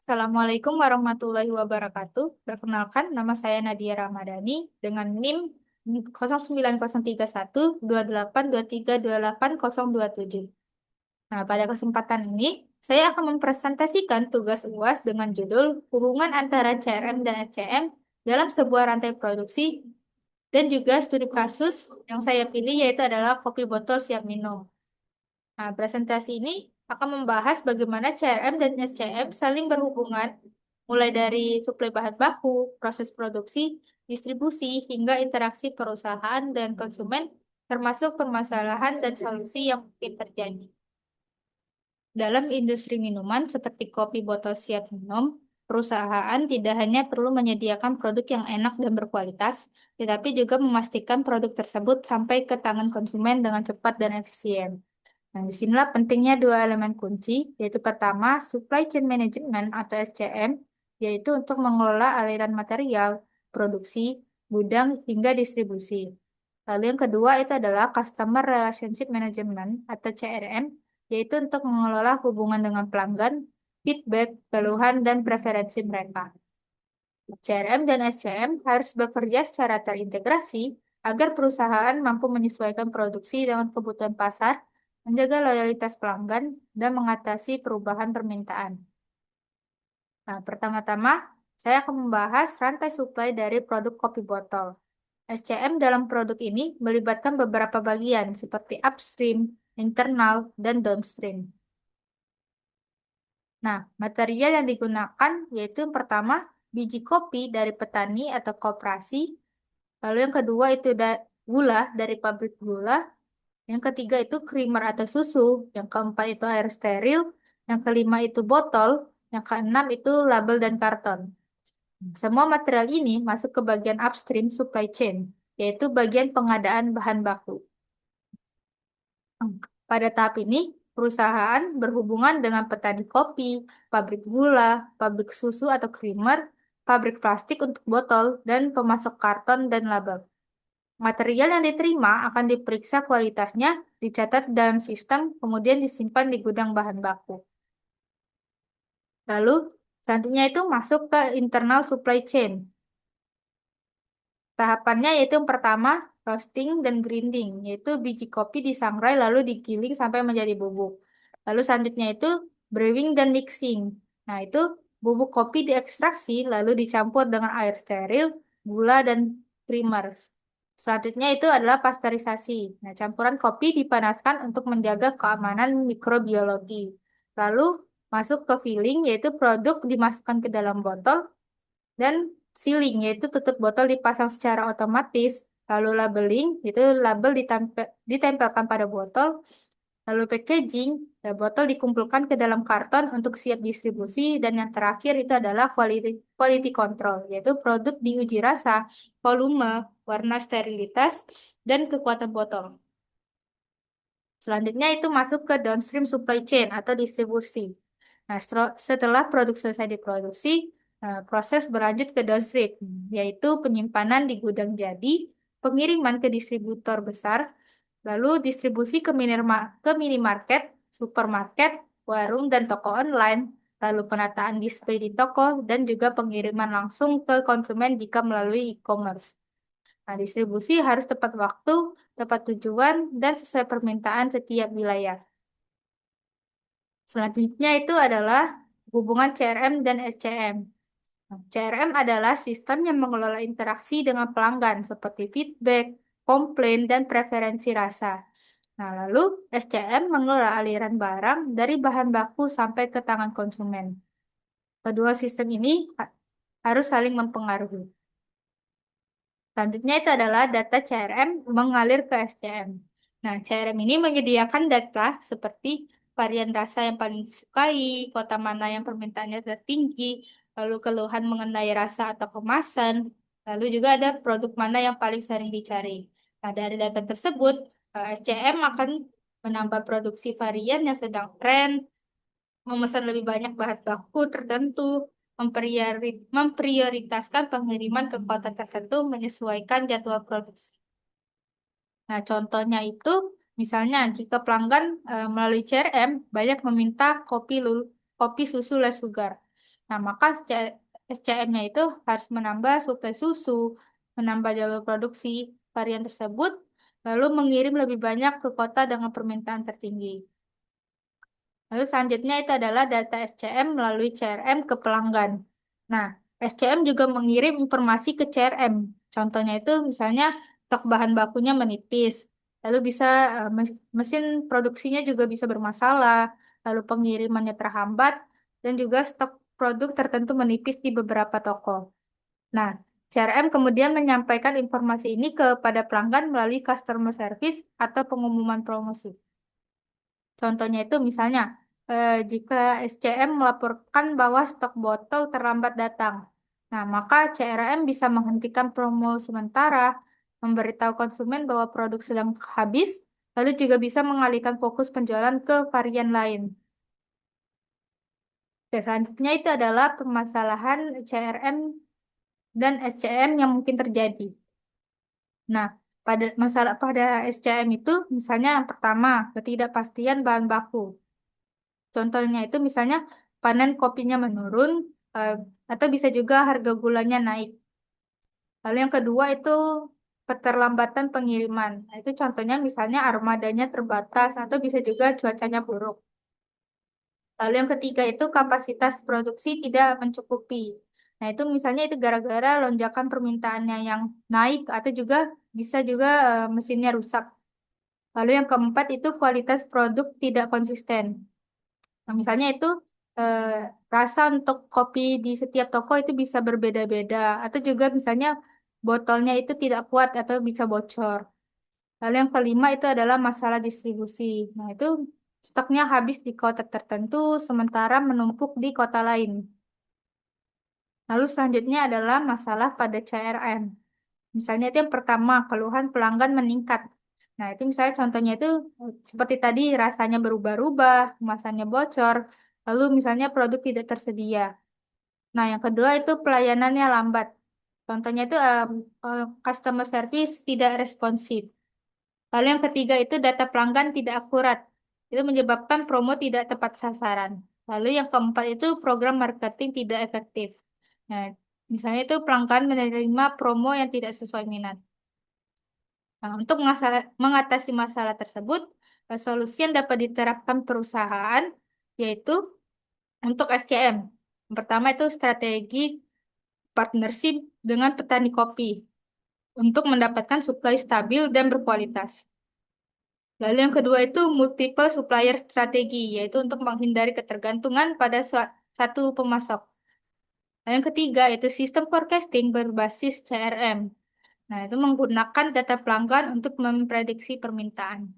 Assalamualaikum warahmatullahi wabarakatuh. Perkenalkan, nama saya Nadia Ramadhani dengan NIM 090312823280027. Nah, pada kesempatan ini, saya akan mempresentasikan tugas UAS dengan judul Hubungan antara CRM dan SCM dalam sebuah rantai produksi dan juga studi kasus yang saya pilih yaitu adalah kopi botol siap minum. Nah, presentasi ini akan membahas bagaimana CRM dan SCM saling berhubungan, mulai dari suplai bahan baku, proses produksi, distribusi, hingga interaksi perusahaan dan konsumen, termasuk permasalahan dan solusi yang mungkin terjadi. Dalam industri minuman seperti kopi botol siap minum, perusahaan tidak hanya perlu menyediakan produk yang enak dan berkualitas, tetapi juga memastikan produk tersebut sampai ke tangan konsumen dengan cepat dan efisien. Nah, disinilah pentingnya dua elemen kunci, yaitu pertama, supply chain management atau SCM, yaitu untuk mengelola aliran material, produksi, gudang, hingga distribusi. Lalu yang kedua itu adalah customer relationship management atau CRM, yaitu untuk mengelola hubungan dengan pelanggan, feedback, keluhan, dan preferensi mereka. CRM dan SCM harus bekerja secara terintegrasi agar perusahaan mampu menyesuaikan produksi dengan kebutuhan pasar, menjaga loyalitas pelanggan, dan mengatasi perubahan permintaan. Nah, pertama-tama, saya akan membahas rantai suplai dari produk kopi botol. SCM dalam produk ini melibatkan beberapa bagian seperti upstream, internal, dan downstream. Nah, material yang digunakan yaitu yang pertama, biji kopi dari petani atau koperasi. Lalu yang kedua itu gula dari pabrik gula. Yang ketiga itu creamer atau susu. Yang keempat itu air steril. Yang kelima itu botol. Yang keenam itu label dan karton. Semua material ini masuk ke bagian upstream supply chain, yaitu bagian pengadaan bahan baku. Pada tahap ini, perusahaan berhubungan dengan petani kopi, pabrik gula, pabrik susu atau creamer, pabrik plastik untuk botol, dan pemasok karton dan label. Material yang diterima akan diperiksa kualitasnya, dicatat dalam sistem, kemudian disimpan di gudang bahan baku. Lalu, selanjutnya itu masuk ke internal supply chain. Tahapannya yaitu yang pertama, roasting dan grinding, yaitu biji kopi disangrai lalu digiling sampai menjadi bubuk. Lalu selanjutnya itu brewing dan mixing. Nah, itu bubuk kopi diekstraksi lalu dicampur dengan air steril, gula, dan creamer. Selanjutnya itu adalah pasteurisasi. Nah, campuran kopi dipanaskan untuk menjaga keamanan mikrobiologi. Lalu masuk ke filling, yaitu produk dimasukkan ke dalam botol, dan sealing, yaitu tutup botol dipasang secara otomatis. Lalu labeling, itu label ditempelkan pada botol. Lalu packaging, ya, botol dikumpulkan ke dalam karton untuk siap distribusi. Dan yang terakhir itu adalah quality control, yaitu produk diuji rasa, volume, warna, sterilitas, dan kekuatan botol. Selanjutnya itu masuk ke downstream supply chain atau distribusi. Nah, setelah produk selesai diproduksi, proses berlanjut ke downstream, yaitu penyimpanan di gudang jadi, pengiriman ke distributor besar, lalu distribusi ke minimarket, supermarket, warung, dan toko online, lalu penataan display di toko, dan juga pengiriman langsung ke konsumen jika melalui e-commerce. Nah, distribusi harus tepat waktu, tepat tujuan, dan sesuai permintaan setiap wilayah. Selanjutnya itu adalah hubungan CRM dan SCM. Nah, CRM adalah sistem yang mengelola interaksi dengan pelanggan seperti feedback, komplain, dan preferensi rasa. Nah, lalu SCM mengelola aliran barang dari bahan baku sampai ke tangan konsumen. Kedua sistem ini harus saling mempengaruhi. Selanjutnya itu adalah data CRM mengalir ke SCM. Nah, CRM ini menyediakan data seperti varian rasa yang paling disukai, kota mana yang permintaannya tertinggi, lalu keluhan mengenai rasa atau kemasan, lalu juga ada produk mana yang paling sering dicari. Nah, dari data tersebut, SCM akan menambah produksi varian yang sedang tren, memesan lebih banyak bahan baku tertentu, memprioritaskan pengiriman ke kota tertentu menyesuaikan jadwal produksi. Nah, contohnya itu, misalnya jika pelanggan melalui CRM banyak meminta kopi susu less sugar. Nah, maka SCM-nya itu harus menambah suplai susu, menambah jalur produksi varian tersebut, lalu mengirim lebih banyak ke kota dengan permintaan tertinggi. Lalu selanjutnya itu adalah data SCM melalui CRM ke pelanggan. Nah, SCM juga mengirim informasi ke CRM. Contohnya itu misalnya stok bahan bakunya menipis, lalu bisa mesin produksinya juga bisa bermasalah, lalu pengirimannya terhambat, dan juga stok produk tertentu menipis di beberapa toko. Nah, CRM kemudian menyampaikan informasi ini kepada pelanggan melalui customer service atau pengumuman promosi. Contohnya itu misalnya, jika SCM melaporkan bahwa stok botol terlambat datang. Nah, maka CRM bisa menghentikan promo sementara, memberitahu konsumen bahwa produk sedang habis, lalu juga bisa mengalihkan fokus penjualan ke varian lain. Dan selanjutnya itu adalah permasalahan CRM dan SCM yang mungkin terjadi. Nah, pada SCM itu, misalnya yang pertama, ketidakpastian bahan baku. Contohnya itu misalnya panen kopinya menurun, eh, atau bisa juga harga gulanya naik. Lalu yang kedua itu keterlambatan pengiriman. Nah, itu contohnya misalnya armadanya terbatas atau bisa juga cuacanya buruk. Lalu yang ketiga itu kapasitas produksi tidak mencukupi. Nah, itu misalnya itu gara-gara lonjakan permintaannya yang naik atau juga bisa juga mesinnya rusak. Lalu yang keempat itu kualitas produk tidak konsisten. Nah, misalnya itu eh, rasa untuk kopi di setiap toko itu bisa berbeda-beda, atau juga misalnya botolnya itu tidak kuat atau bisa bocor. Lalu yang kelima itu adalah masalah distribusi. Nah, itu stoknya habis di kota tertentu, sementara menumpuk di kota lain. Lalu selanjutnya adalah masalah pada CRM. Misalnya itu yang pertama, keluhan pelanggan meningkat. Nah, itu misalnya contohnya itu seperti tadi rasanya berubah-ubah, kemasannya bocor, lalu misalnya produk tidak tersedia. Nah, yang kedua itu pelayanannya lambat. Contohnya itu customer service tidak responsif. Lalu yang ketiga itu data pelanggan tidak akurat. Itu menyebabkan promo tidak tepat sasaran. Lalu yang keempat itu program marketing tidak efektif. Nah, misalnya itu pelanggan menerima promo yang tidak sesuai minat. Nah, untuk mengatasi masalah tersebut, solusi yang dapat diterapkan perusahaan yaitu untuk SCM. Yang pertama itu strategi partnership dengan petani kopi untuk mendapatkan suplai stabil dan berkualitas. Lalu yang kedua itu multiple supplier strategi, yaitu untuk menghindari ketergantungan pada satu pemasok. Lalu yang ketiga itu sistem forecasting berbasis CRM. Nah, itu menggunakan data pelanggan untuk memprediksi permintaan.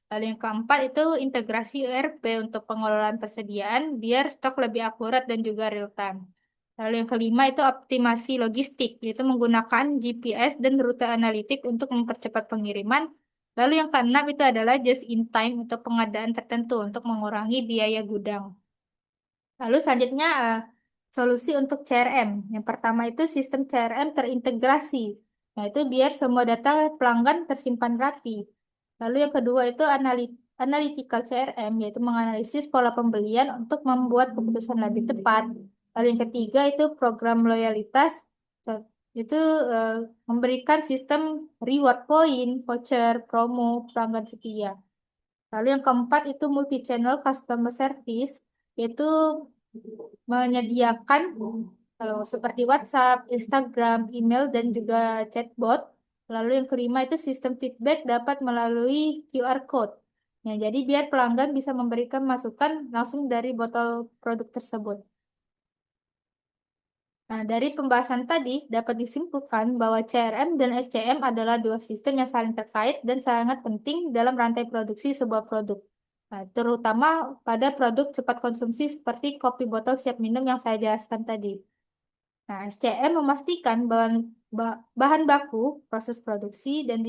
Lalu yang keempat itu integrasi ERP untuk pengelolaan persediaan biar stok lebih akurat dan juga real time. Lalu yang kelima itu optimasi logistik, yaitu menggunakan GPS dan rute analitik untuk mempercepat pengiriman. Lalu yang keenam itu adalah just in time untuk pengadaan tertentu untuk mengurangi biaya gudang. Lalu selanjutnya solusi untuk CRM. Yang pertama itu sistem CRM terintegrasi. Nah, itu biar semua data pelanggan tersimpan rapi. Lalu yang kedua itu analytical CRM, yaitu menganalisis pola pembelian untuk membuat keputusan lebih tepat. Lalu yang ketiga itu program loyalitas, So, itu eh, memberikan sistem reward point, voucher, promo, pelanggan setia. Lalu yang keempat itu multi-channel customer service, yaitu menyediakan seperti WhatsApp, Instagram, email, dan juga chatbot. Lalu yang kelima itu sistem feedback dapat melalui QR code. Ya, jadi biar pelanggan bisa memberikan masukan langsung dari botol produk tersebut. Nah, dari pembahasan tadi dapat disimpulkan bahwa CRM dan SCM adalah dua sistem yang saling terkait dan sangat penting dalam rantai produksi sebuah produk. Nah, terutama pada produk cepat konsumsi seperti kopi botol siap minum yang saya jelaskan tadi. Nah, SCM memastikan bahan baku, proses produksi, dan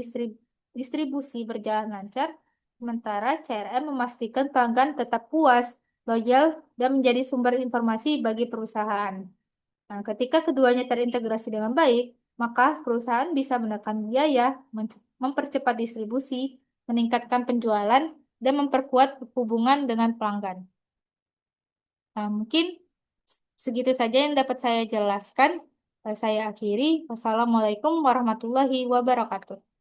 distribusi berjalan lancar, sementara CRM memastikan pelanggan tetap puas, loyal, dan menjadi sumber informasi bagi perusahaan. Nah, ketika keduanya terintegrasi dengan baik, maka perusahaan bisa menekan biaya, mempercepat distribusi, meningkatkan penjualan, dan memperkuat hubungan dengan pelanggan. Nah, mungkin Segitu saja yang dapat saya jelaskan. Saya akhiri. Wassalamualaikum warahmatullahi wabarakatuh.